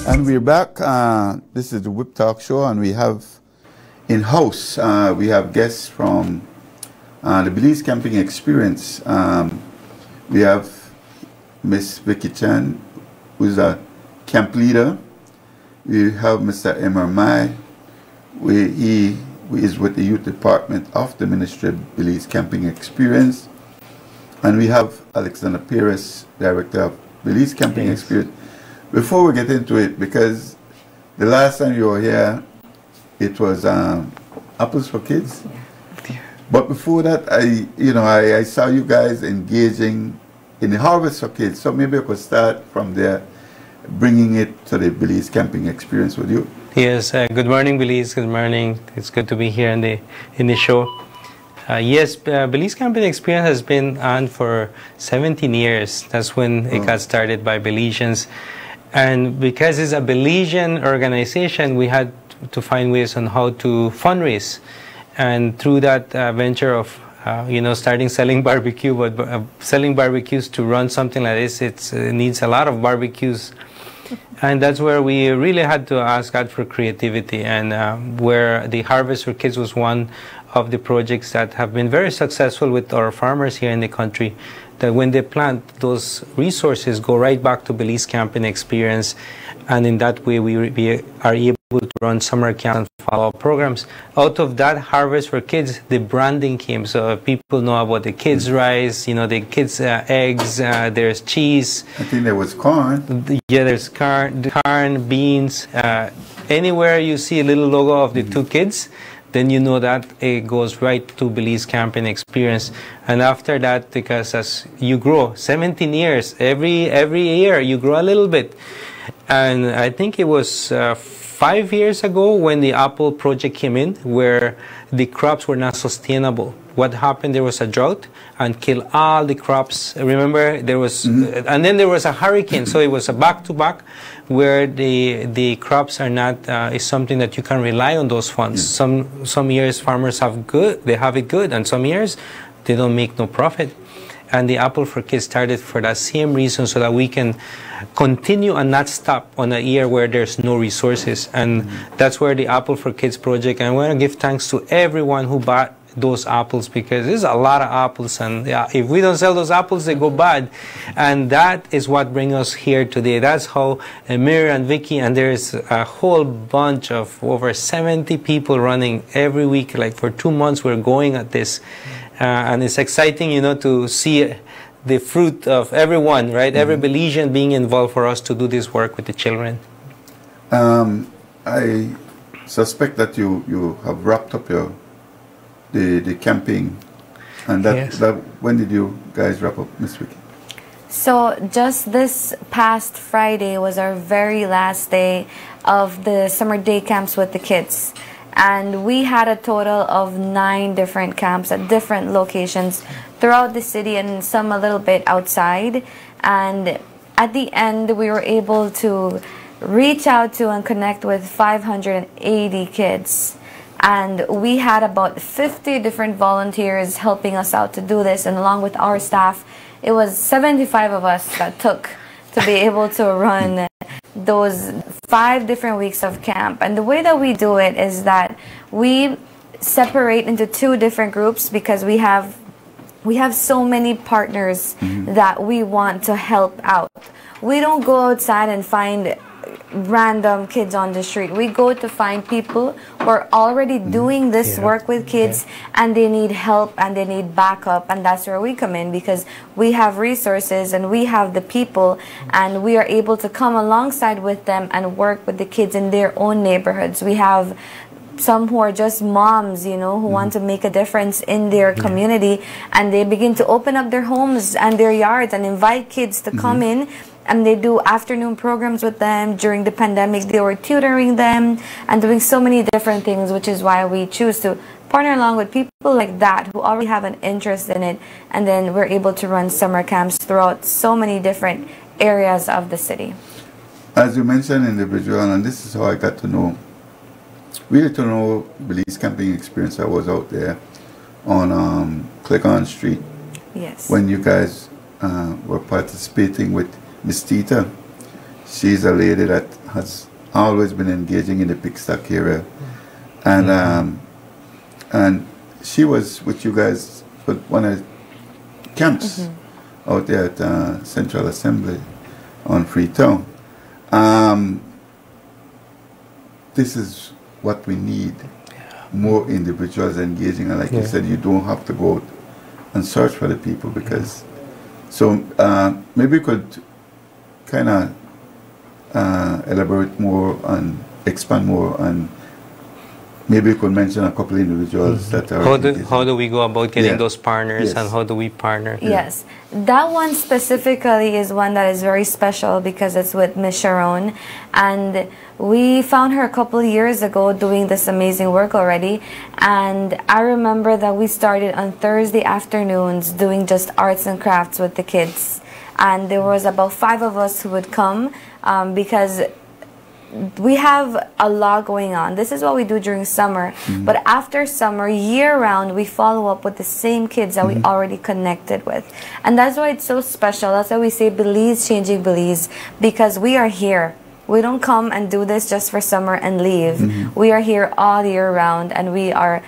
And we're back. This is the Whip Talk Show, and we have in-house, we have guests from the Belize Camping Experience. We have Miss Vicky Chan, who's a camp leader. We have Mr. Emmer Mai. He is with the Youth Department of the Ministry of Belize Camping Experience. And we have Alexander Perez, Director of Belize Camping Experience. Before we get into it, because the last time you were here, it was Apples for Kids. Yeah. But before that, I saw you guys engaging in the Harvest for Kids. So maybe I could start from there, bringing it to the Belize Camping Experience with you. Yes. Good morning, Belize. Good morning. It's good to be here in the show. Yes, Belize Camping Experience has been on for 17 years. That's when it got started by Belizeans. And because it's a Belizean organization, we had to find ways on how to fundraise. And through that venture of, starting selling barbecue, but selling barbecues to run something like this, it needs a lot of barbecues. And that's where we really had to ask God for creativity, and where the Harvest for Kids was one of the projects that have been very successful with our farmers here in the country, that when they plant, those resources go right back to Belize Camping Experience, and in that way we are able to run summer camps and follow-up programs. Out of that Harvest for Kids, the branding came, so people know about the kids' rice, the kids' eggs, there's cheese. I think there was corn. Yeah, there's corn, beans. Anywhere you see a little logo of the two kids, then you know that it goes right to Belize Camping Experience. And after that, because as you grow, 17 years, every year you grow a little bit. And I think it was 5 years ago when the apple project came in, where the crops were not sustainable. What happened, there was a drought and killed all the crops. Remember, there was, and then there was a hurricane, so it was a back-to-back, where the crops are not, is something that you can rely on those funds. Some years farmers have it good, and some years they don't make no profit. And the Apple for Kids started for that same reason, so that we can continue and not stop on a year where there's no resources. And that's where the Apple for Kids project, and I want to give thanks to everyone who bought those apples, because there's a lot of apples, and if we don't sell those apples, they go bad. And that is what brings us here today. That's how Amir and Vicky, and there's a whole bunch of over 70 people running every week. Like for 2 months we're going at this, and it's exciting, to see the fruit of everyone, right? Every Belizean being involved for us to do this work with the children. I suspect that you have wrapped up the camping, and that when did you guys wrap up, Miss Vicky? So just this past Friday was our very last day of the summer day camps with the kids, and we had a total of 9 different camps at different locations throughout the city, and some a little bit outside. And at the end, we were able to reach out to and connect with 580 kids. And we had about 50 different volunteers helping us out to do this, and along with our staff, it was 75 of us that took to be able to run those 5 different weeks of camp. And the way that we do it is that we separate into 2 different groups, because we have so many partners that we want to help out. We don't go outside and find random kids on the street. We go to find people who are already doing this work with kids, and they need help and they need backup, and that's where we come in, because we have resources and we have the people, and we are able to come alongside with them and work with the kids in their own neighborhoods. We have some who are just moms, who want to make a difference in their community, and they begin to open up their homes and their yards and invite kids to come in, and they do afternoon programs with them. During the pandemic, they were tutoring them and doing so many different things, which is why we choose to partner along with people like that who already have an interest in it, and then we're able to run summer camps throughout so many different areas of the city. As you mentioned individual, and this is how I got to know, really to know Belize Camping Experience. I was out there on Click-On Street. Yes. When you guys were participating with Miss Tita, She's a lady that has always been engaging in the Pickstock area, and she was with you guys for one of the camps out there at Central Assembly on Freetown. This is what we need. More individuals engaging, and like you said, you don't have to go out and search for the people, because so maybe you could kind of elaborate more and expand more, and maybe you could mention a couple of individuals that are how do we go about getting those partners, and how do we partner? Yes, that one specifically is one that is very special because it's with Miss Sharon, and we found her a couple of years ago doing this amazing work already. And I remember that we started on Thursday afternoons doing just arts and crafts with the kids, and there was about 5 of us who would come because we have a lot going on. This is what we do during summer, but after summer, year-round, we follow up with the same kids that we already connected with. And that's why it's so special. That's why we say Belize changing Belize, because we are here. We don't come and do this just for summer and leave. We are here all year round, and we are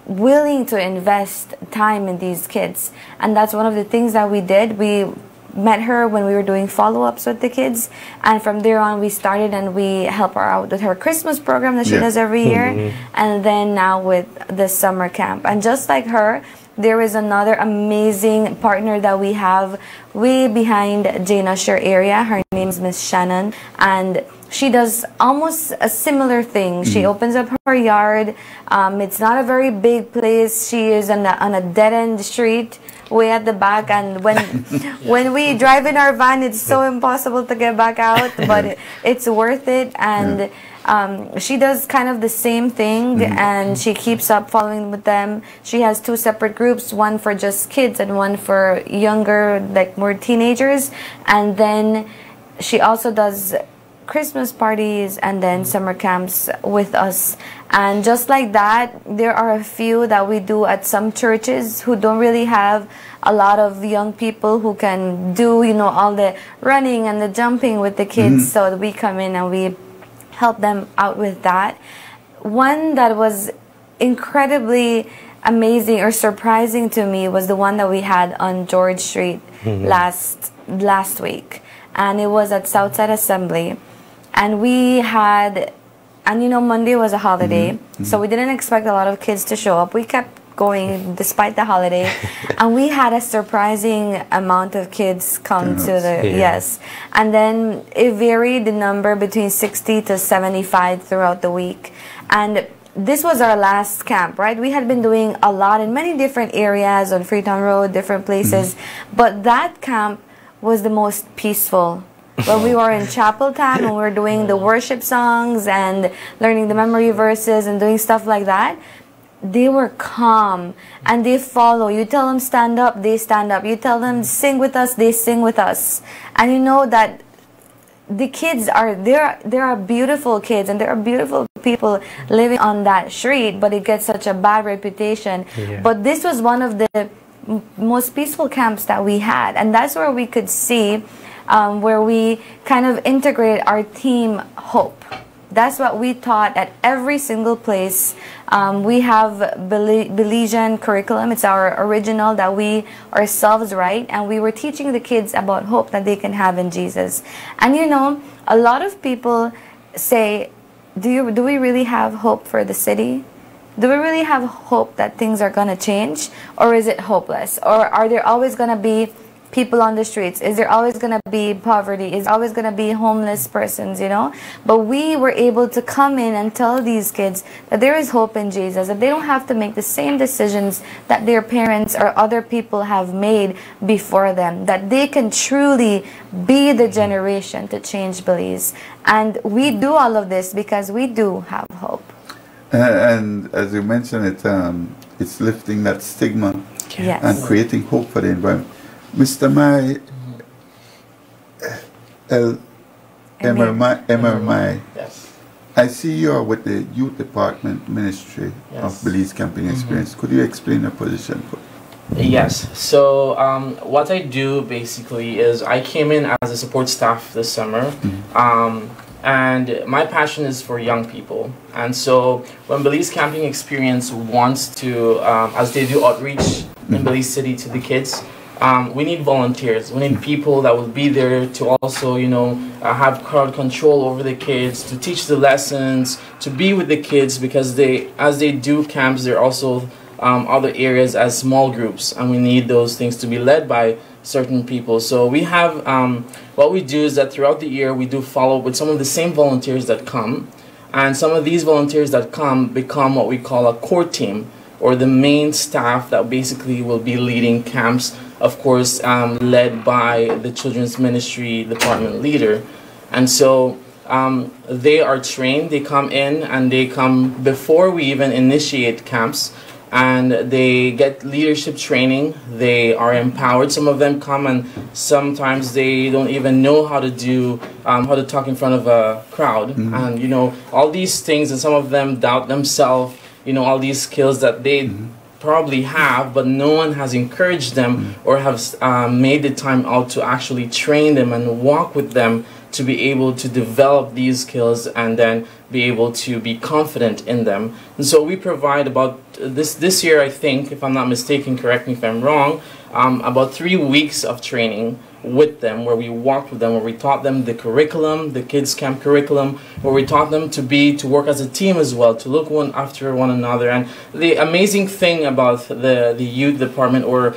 willing to invest time in these kids. And that's one of the things that we did. We met her when we were doing follow-ups with the kids, and from there on we started, and we help her out with her Christmas program that she does every year, and then now with the summer camp. And just like her, there is another amazing partner that we have way behind Jane Usher area. Her name is Miss Shannon, and she does almost a similar thing. She opens up her yard. It's not a very big place. She is on a dead-end street way at the back, and when we drive in our van, it's so impossible to get back out, but it's worth it. And she does kind of the same thing, and she keeps up following with them. She has 2 separate groups, one for just kids and one for younger, like more teenagers. And then she also does Christmas parties and then summer camps with us. And just like that, there are a few that we do at some churches who don't really have a lot of young people who can do, you know, all the running and the jumping with the kids. So we come in and we help them out with that. One that was incredibly amazing or surprising to me was the one that we had on George Street last week, and it was at Southside Assembly. And we had, and you know, Monday was a holiday, so we didn't expect a lot of kids to show up. We kept going despite the holiday, and we had a surprising amount of kids come to the, and then it varied the number between 60 to 75 throughout the week. And this was our last camp, right? We had been doing a lot in many different areas on Freetown Road, different places, but that camp was the most peaceful. When we were in chapel time and we were doing the worship songs and learning the memory verses and doing stuff like that, they were calm and they follow. You tell them stand up, they stand up. You tell them sing with us, they sing with us. And you know that the kids are there are beautiful kids and there are beautiful people living on that street, but it gets such a bad reputation. But this was one of the most peaceful camps that we had, and that's where we could see where we kind of integrate our team hope. That's what we taught at every single place. We have Belizean curriculum. It's our original that we ourselves write, and we were teaching the kids about hope that they can have in Jesus. And you know, a lot of people say, do we really have hope for the city? Do we really have hope that things are going to change? Or is it hopeless? Or are there always going to be people on the streets? Is there always going to be poverty? Is there always going to be homeless persons, you know? But we were able to come in and tell these kids that there is hope in Jesus, that they don't have to make the same decisions that their parents or other people have made before them, that they can truly be the generation to change Belize. And we do all of this because we do have hope. And as you mentioned, it's lifting that stigma and creating hope for the environment. Mr. Mai, MRMI, I see you are with the Youth Department Ministry of Belize Camping Experience. Could you explain your position? Yes. So what I do basically is I came in as a support staff this summer, and my passion is for young people. And so when Belize Camping Experience wants to, as they do outreach in Belize City to the kids, we need volunteers. We need people that will be there to also, have crowd control over the kids, to teach the lessons, to be with the kids, because as they do camps, they're also other areas as small groups, and we need those things to be led by certain people. So we have, what we do is that throughout the year we do follow up with some of the same volunteers that come, and some of these volunteers that come become what we call a core team, or the main staff that basically will be leading camps, of course led by the children's ministry department leader. And so they are trained, they come in and they come before we even initiate camps, and they get leadership training. They are empowered. Some of them come and sometimes they don't even know how to do how to talk in front of a crowd, and all these things, and some of them doubt themselves, all these skills that they probably have, but no one has encouraged them or have made the time out to actually train them and walk with them to be able to develop these skills and then be able to be confident in them. And so we provide about this year, I think, if I'm not mistaken, correct me if I'm wrong, about 3 weeks of training with them, where we walked with them, where we taught them the curriculum, the kids camp curriculum, where we taught them to work as a team as well, to look one after one another. And the amazing thing about the youth department, or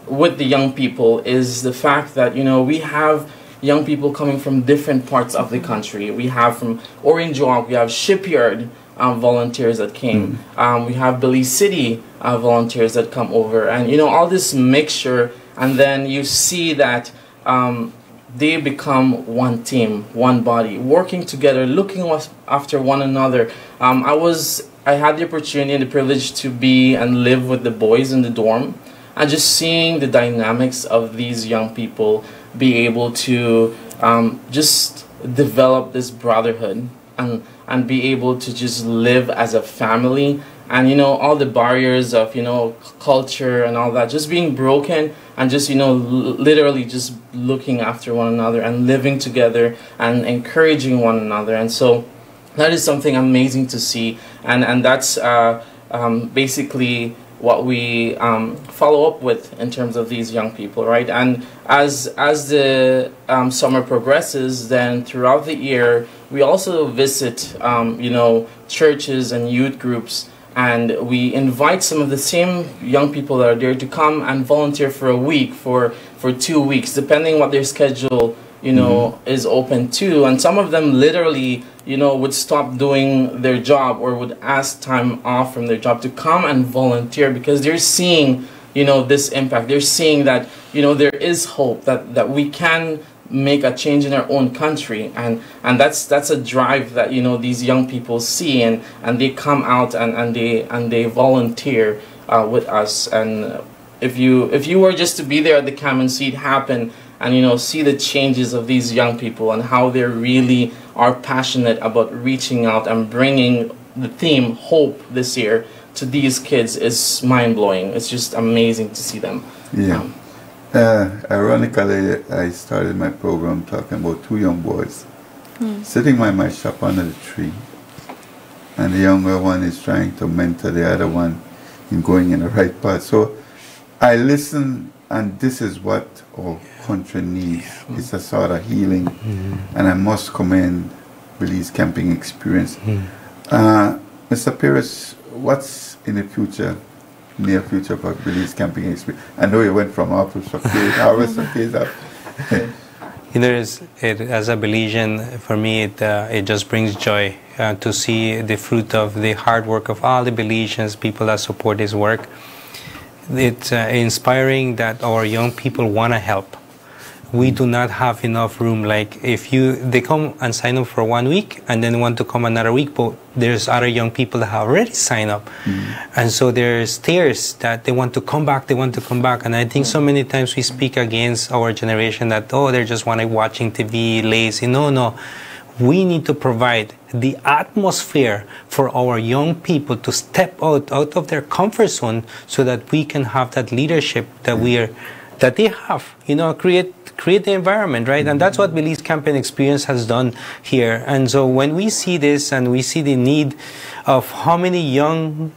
with the young people, is the fact that we have young people coming from different parts of the country. We have from Orange Walk, we have Shipyard volunteers that came. We have Belize City volunteers that come over, and all this mixture, and then you see that they become one team, one body, working together, looking after one another. I had the opportunity and the privilege to be and live with the boys in the dorm, and just seeing the dynamics of these young people be able to just develop this brotherhood and be able to just live as a family, and all the barriers of culture and all that just being broken, and just literally just looking after one another and living together and encouraging one another. And so that is something amazing to see, and that's basically what we follow up with in terms of these young people, right? And as the summer progresses, then throughout the year we also visit churches and youth groups, and we invite some of the same young people that are there to come and volunteer for a week, for 2 weeks, depending what their schedule is open to. And some of them literally would stop doing their job or would ask time off from their job to come and volunteer, because they're seeing this impact. They're seeing that there is hope, that we can make a change in our own country, and that's a drive that these young people see, and they come out and they volunteer with us. And if you were just to be there at the camp and see it happen, and see the changes of these young people and how they really are passionate about reaching out and bringing the theme hope this year to these kids, is mind-blowing. It's just amazing to see them. Ironically, I started my program talking about 2 young boys sitting by my shop under the tree, and the younger one is trying to mentor the other one in going in the right path. So I listen, and this is what our country needs. It's a sort of healing, and I must commend Belize Camping Experience. Mr. Pires, what's in the future, near future, for Belize Camping Experience? I know you went from harvest of kids up. As a Belizean, for me, it just brings joy to see the fruit of the hard work of all the Belizeans, people that support this work. It's inspiring that our young people want to help. We do not have enough room. Like they come and sign up for 1 week and then want to come another week, but there's other young people that have already signed up. And so there's tears that they want to come back, And I think so many times we speak against our generation that, oh, they just want to watching TV, lazy. No. we need to provide the atmosphere for our young people to step out of their comfort zone so that we can have that leadership that they have, create the environment, right? And that's what Belize Campaign Experience has done here. And so when we see this and we see the need of how many young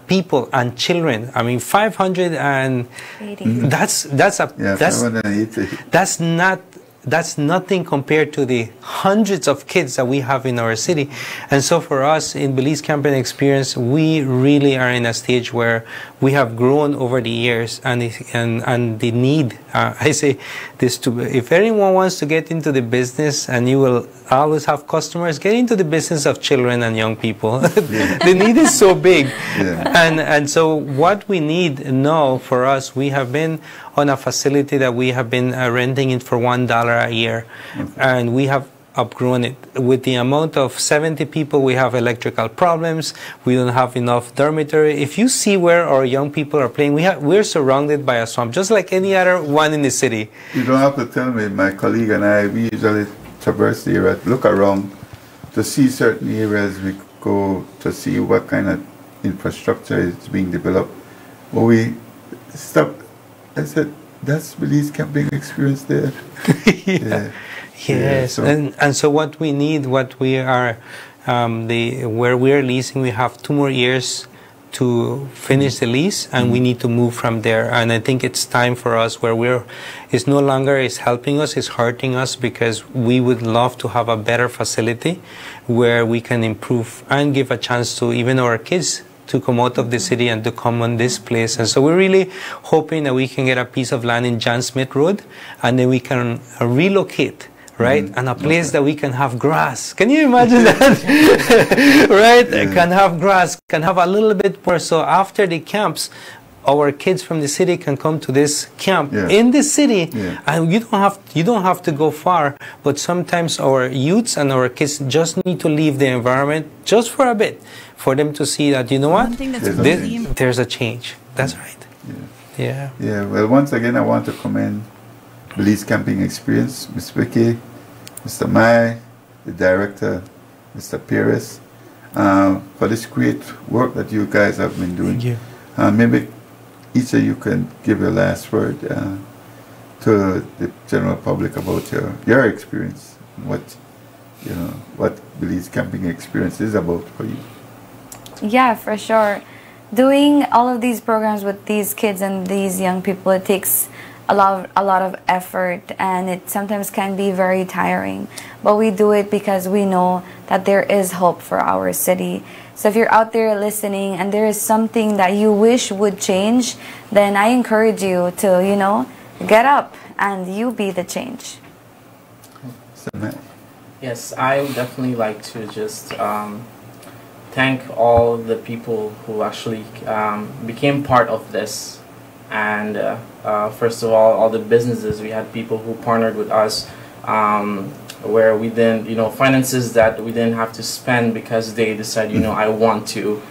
people and children, I mean, 580. That's nothing compared to the hundreds of kids that we have in our city. And so for us in Belize Campaign Experience, we really are in a stage where we have grown over the years, and the need, I say this if anyone wants to get into the business, and you will always have customers, get into the business of children and young people. The need is so big. Yeah. And so what we need now for us, we have been on a facility that we have been renting it for $1 a year. And we have outgrown it. With the amount of 70 people, we have electrical problems. We don't have enough dormitory. If you see where our young people are playing, we're surrounded by a swamp, just like any other one in the city. You don't have to tell me. My colleague and I, we usually traverse the area, look around to see certain areas. We go to see what kind of infrastructure is being developed. When we stop, I said, that's Belize Camping Experience there. Yeah. Yes, so. And so what we need, where we're leasing, we have 2 more years to finish the lease, and we need to move from there. And I think it's time for us where it's no longer is helping us, it's hurting us, because we would love to have a better facility where we can improve and give a chance to even our kids to come out of the city and to come on this place. And so we're really hoping that we can get a piece of land in John Smith Road, and then we can relocate, right? And a place that we can have grass. Can you imagine that? Right? Can have grass, can have a little bit more. So after the camps, our kids from the city can come to this camp in the city, and you don't have to go far. But sometimes our youths and our kids just need to leave the environment just for a bit, for them to see that, you know what, there's a change. That's right. Yeah. Well, once again, I want to commend Belize Camping Experience, Ms. Vicky, Mr. Mai, the director, Mr. Perez, for this great work that you guys have been doing. Thank you. Maybe each of you can give your last word to the general public about your experience, what Belize Camping Experience is about for you. Yeah, for sure. Doing all of these programs with these kids and these young people, it takes a lot of effort, and it sometimes can be very tiring. But we do it because we know that there is hope for our city. So if you're out there listening and there is something that you wish would change, then I encourage you to, get up and you be the change. Yes, I would definitely like to just thank all the people who actually became part of this. And first of all the businesses. We had people who partnered with us where we then, finances that we didn't have to spend because they decided, I want to,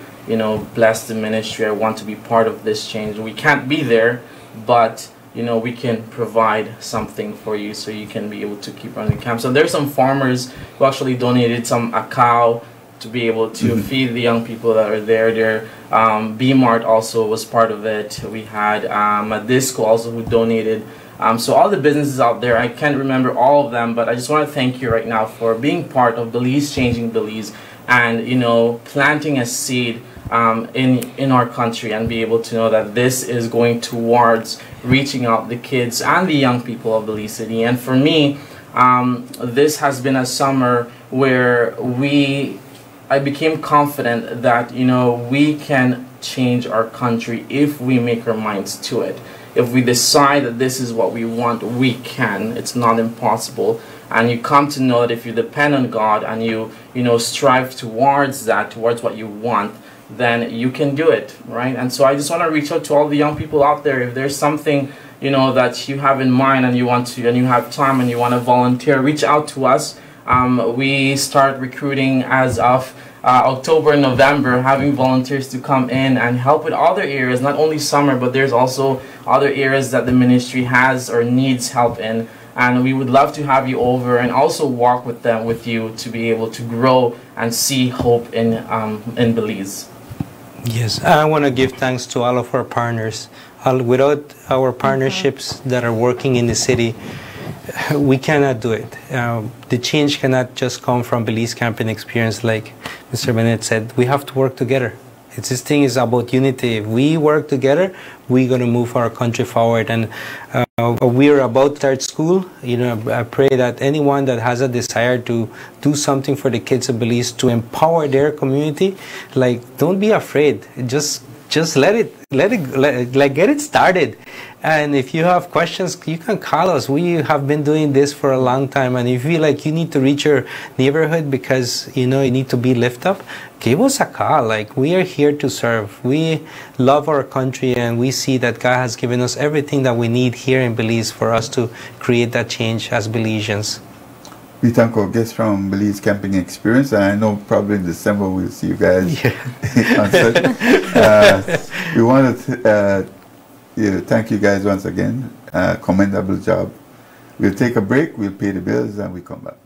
bless the ministry. I want to be part of this change. We can't be there, but, we can provide something for you so you can be able to keep running camp. So there's some farmers who actually donated a cow to be able to feed the young people that are there. B-Mart also was part of it. We had a disco also who donated. So all the businesses out there, I can't remember all of them, but I just want to thank you right now for being part of Belize Changing Belize, and planting a seed in our country, and be able to know that this is going towards reaching out the kids and the young people of Belize City. And for me, this has been a summer where I became confident that we can change our country if we make our minds to it. If we decide that this is what we want, we can. It's not impossible. And you come to know that if you depend on God and you strive towards what you want, then you can do it, right? And so I just want to reach out to all the young people out there. If there's something that you have in mind and you have time and you want to volunteer, reach out to us. We start recruiting as of October, November, having volunteers to come in and help with other areas, not only summer, but there's also other areas that the ministry has or needs help in. and we would love to have you over and also walk with them, with you, to be able to grow and see hope in Belize. Yes, I want to give thanks to all of our partners. Without our partnerships that are working in the city, we cannot do it. The change cannot just come from Belize Camping Experience, like Mr. Bennett said. We have to work together. This thing is about unity. If we work together, we're going to move our country forward. And we're about to start school. You know, I pray that anyone that has a desire to do something for the kids of Belize, to empower their community, like, don't be afraid. Just get it started. And if you have questions, you can call us. We have been doing this for a long time, and if you feel like you need to reach your neighborhood because you know you need to be lifted up, give us a call. Like, we are here to serve. We love our country, and we see that God has given us everything that we need here in Belize for us to create that change as Belizeans. We thank our guests from Belize Camping Experience, and I know probably in December we'll see you guys. Yeah. We want to thank you guys once again. Commendable job. We'll take a break, we'll pay the bills, and we come back.